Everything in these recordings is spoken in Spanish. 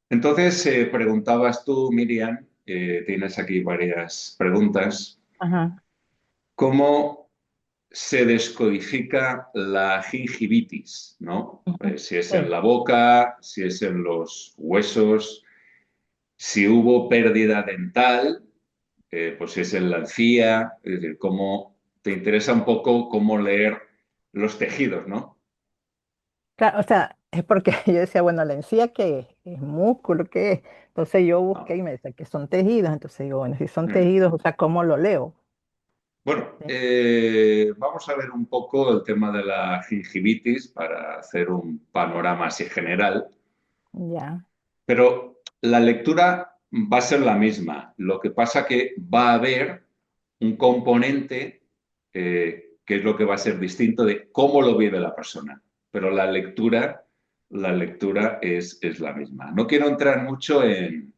Entonces, preguntabas tú, Miriam, tienes aquí varias preguntas. Ajá. ¿Cómo se descodifica la gingivitis, ¿no? Ujú. Si es en Sí. la boca, si es en los huesos, si hubo pérdida dental, pues si es en la encía, es decir, cómo te interesa un poco cómo leer los tejidos, ¿no? Claro, o sea, es porque yo decía, bueno, la encía que es músculo, que es. Entonces yo busqué No. y me decía que son tejidos. Entonces digo, bueno, si son Mm. tejidos, o sea, ¿cómo lo leo? Bueno, Sí. vamos a ver un poco el tema de la gingivitis para hacer un panorama así general, Ya. pero la lectura va a ser la misma. Lo que pasa que va a haber un componente que es lo que va a ser distinto de cómo lo vive la persona, pero la lectura es la misma. No quiero entrar mucho en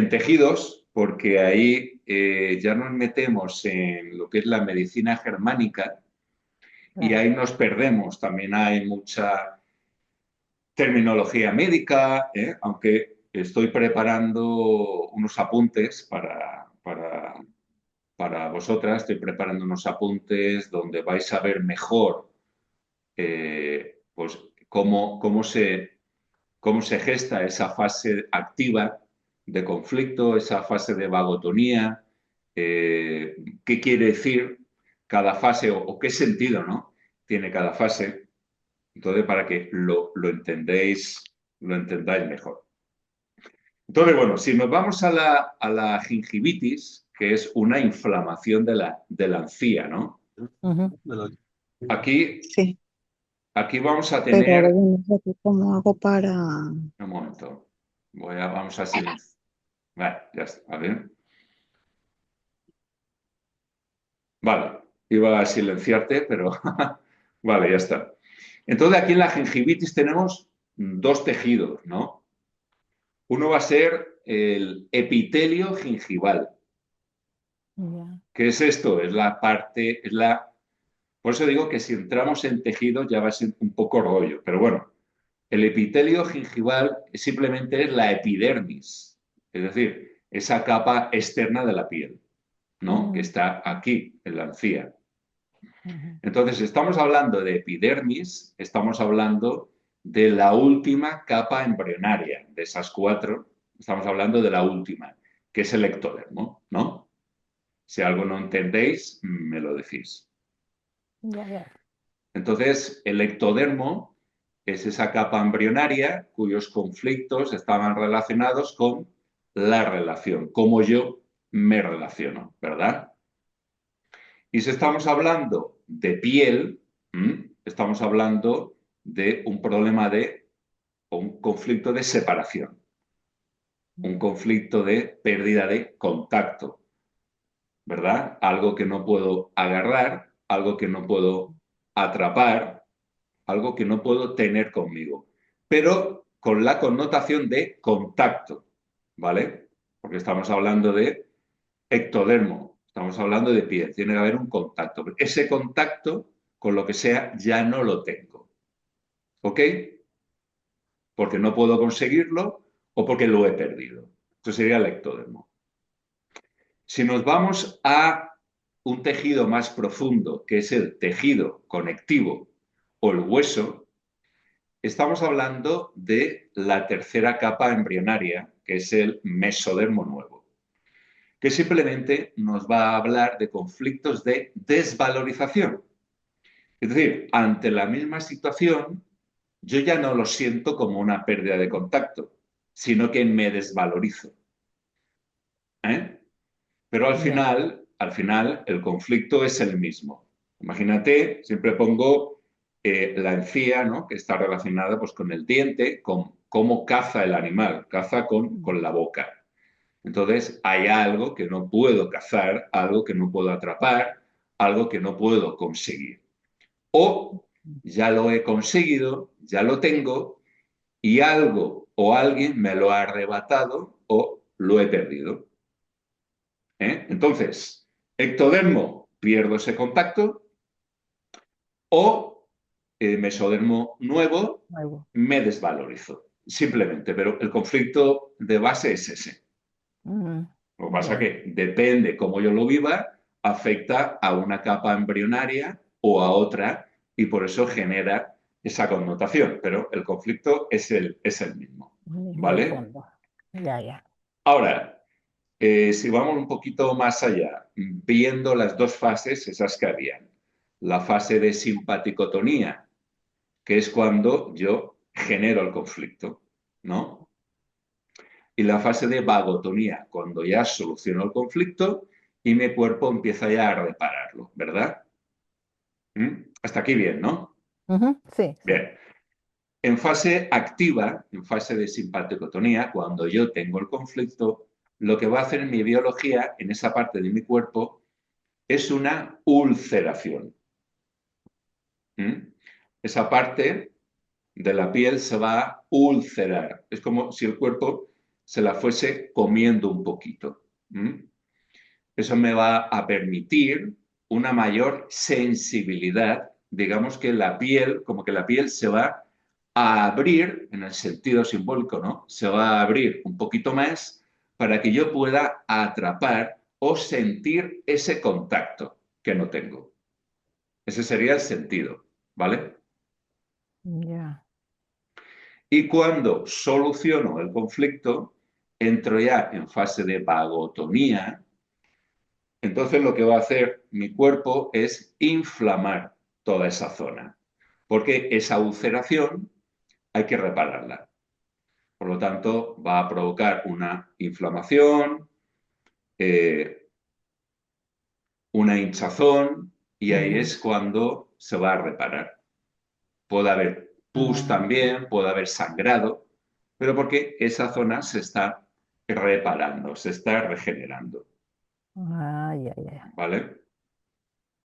tejidos, porque ahí ya nos metemos en lo que es la medicina germánica y Claro. ahí nos perdemos. También hay mucha terminología médica, aunque estoy preparando unos apuntes para vosotras, estoy preparando unos apuntes donde vais a ver mejor pues, cómo se gesta esa fase activa de conflicto, esa fase de vagotonía, qué quiere decir cada fase o qué sentido, ¿no? Tiene cada fase. Entonces, para que lo entendáis mejor. Entonces, bueno, si nos vamos a la gingivitis, que es una inflamación de la encía, ¿no? Ujú. Aquí, Sí, aquí vamos a pero ahora tener, yo no sé cómo hago para... un momento, vamos a silenciar. Vale, ya está, a ver. Vale, iba a silenciarte, pero vale, ya está. Entonces, aquí en la gingivitis tenemos dos tejidos, ¿no? Uno va a ser el epitelio gingival. Ya. ¿Qué es esto? Es la parte, por eso digo que si entramos en tejido ya va a ser un poco rollo, pero bueno, el epitelio gingival simplemente es la epidermis, es decir, esa capa externa de la piel, ¿no? Que Mm, está aquí, en la encía. ujú. Entonces, estamos hablando de epidermis, estamos hablando de la última capa embrionaria, de esas cuatro, estamos hablando de la última, que es el ectodermo, ¿no? Si algo no entendéis, me lo decís. Ya, ya. Entonces, el ectodermo es esa capa embrionaria cuyos conflictos estaban relacionados con la relación, cómo yo me relaciono, ¿verdad? Y si estamos hablando de piel, estamos hablando de un problema o un conflicto de separación, un Ya. conflicto de pérdida de contacto, ¿verdad? Algo que no puedo agarrar, algo que no puedo atrapar, algo que no puedo tener conmigo, pero con la connotación de contacto, ¿vale? Porque estamos hablando de ectodermo, estamos hablando de piel, tiene que haber un contacto. Ese contacto, con lo que sea, ya no lo tengo, ¿ok? Porque no puedo conseguirlo o porque lo he perdido. Eso sería el ectodermo. Si nos vamos a un tejido más profundo, que es el tejido conectivo o el hueso, estamos hablando de la tercera capa embrionaria, que es el mesodermo nuevo, que simplemente nos va a hablar de conflictos de desvalorización. Es decir, ante la misma situación, yo ya no lo siento como una pérdida de contacto, sino que me desvalorizo. ¿Eh? Pero Ya. al final, el conflicto es el mismo. Imagínate, siempre pongo la encía, ¿no? Que está relacionada pues, con el diente, con cómo caza el animal, caza con la boca. Entonces, hay algo que no puedo cazar, algo que no puedo atrapar, algo que no puedo conseguir. O ya lo he conseguido, ya lo tengo, y algo o alguien me lo ha arrebatado o lo he perdido. Entonces, ectodermo, pierdo ese contacto, o mesodermo nuevo, Nuevo. me desvalorizo. simplemente, pero el conflicto de base es ese. Mm, Lo que pasa es ya. que depende cómo yo lo viva, afecta a una capa embrionaria o a otra y por eso genera esa connotación, pero el conflicto es el mismo, El mismo de ¿vale? fondo. Ya, ya. Ahora, si vamos un poquito más allá, viendo las dos fases, esas que habían, la fase de simpaticotonía, que es cuando yo genero el conflicto, ¿no? Y la fase de vagotonía, cuando ya soluciono el conflicto y mi cuerpo empieza ya a repararlo, ¿verdad? Hasta aquí bien, ¿no? Ujú, sí, sí. Bien. En fase activa, en fase de simpaticotonía, cuando yo tengo el conflicto, lo que va a hacer mi biología en esa parte de mi cuerpo es una ulceración. ¿Mm? Esa parte de la piel se va a ulcerar. Es como si el cuerpo se la fuese comiendo un poquito. ¿Mm? Eso me va a permitir una mayor sensibilidad, digamos que la piel, como que la piel se va a abrir, en el sentido simbólico, ¿no? Se va a abrir un poquito más para que yo pueda atrapar o sentir ese contacto que no tengo. Ese sería el sentido, ¿vale? Ya. Y cuando soluciono el conflicto, entro ya en fase de vagotonía. Entonces lo que va a hacer mi cuerpo es inflamar toda esa zona, porque esa ulceración hay que repararla. Por lo tanto, va a provocar una inflamación, eh, una hinchazón, y ahí Ujú. es cuando se va a reparar. Puede haber pus Ah, también, puede haber sangrado, pero porque esa zona se está reparando, se está regenerando, ah, ya, ya. ¿vale?